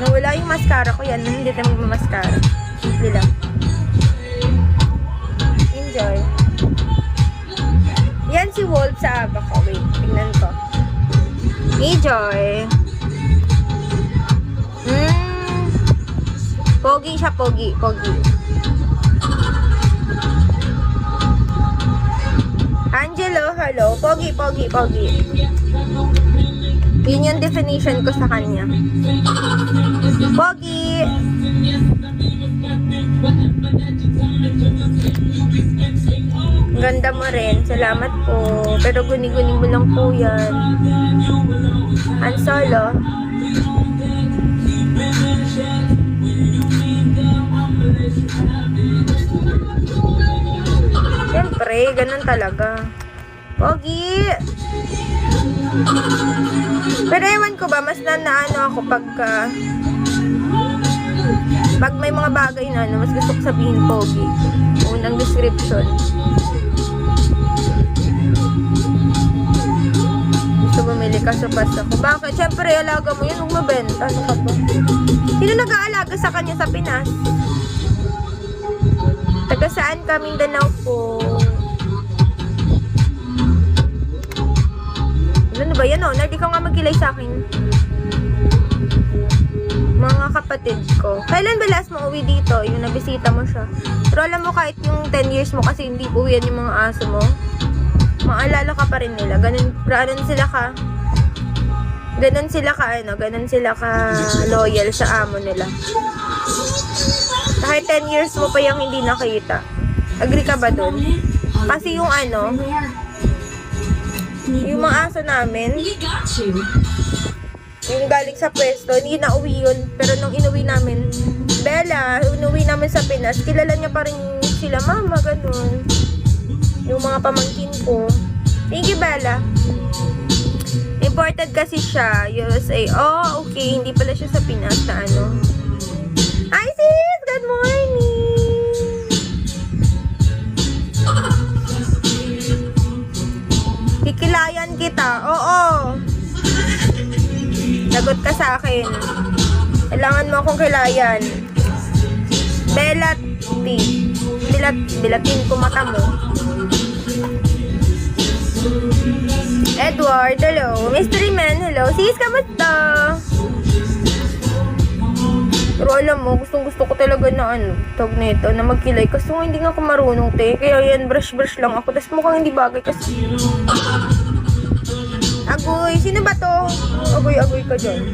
Nawala yung mascara ko yan. Hindi tayo magmamascara. Hindi lang. Enjoy. Yan si Wolf sa aba ko. Wait, tingnan ko. Enjoy. Pogi siya, pogi. Pogi. Angelo, hello. Pogi, pogi, pogi. Yun yung definition ko sa kanya. Pogi! Ganda mo rin. Salamat po. Pero guni-guni mo lang po yan. Han Solo. Siyempre, ganun talaga. Pogi! Pero ewan ko ba, mas naano ako pagka pag may mga bagay na ano, mas gusto ko sabihin pogi. Unang description. Gusto bumili ka sa pas ako. Bakit? Siyempre, alaga mo yun, huwag mabenta. Ano ka ba? Sino nag-aalaga sa kanya sa Pinas? Taga saan ka? Mindanao po. Ano ba yan, Honor? Di ka nga magkilay sa akin. Mga kapatid ko. Kailan ba last mo uwi dito? Yung nabisita mo siya. Pero alam mo, kahit yung 10 years mo kasi hindi uwian yung mga aso mo, maalala ka pa rin nila. Ganun sila ka loyal sa amo nila. Kahit 10 years mo pa yung hindi nakita. Agree ka ba dun? Kasi yung yung mga aso namin, yung galing sa pwesto, hindi na uwi yun. Pero nung inuwi namin, Bella, inuwi namin sa Pinas, kilala niya pa rin sila mama, ganun. Yung mga pamangkin ko. Thank you, Bella. Imported kasi siya, USA. Oh, okay, hindi pala siya sa Pinas na ano. Hi, sis! Good morning! Kikilayan kita. Oo. Lagot ka sa akin. Kailangan mo akong kilayan. Bilatin ko mata mo. Edward, hello. Mystery Man, hello. Sis, kamusta? Pero alam mo, gustong-gusto ko talaga na tawag nito, na magkilay. Kasi hindi nga ako marunong, te. Kaya yan, brush-brush lang ako. Tapos mukhang hindi bagay kasi. Agoy, sino ba to? Agoy-agoy ka dyan.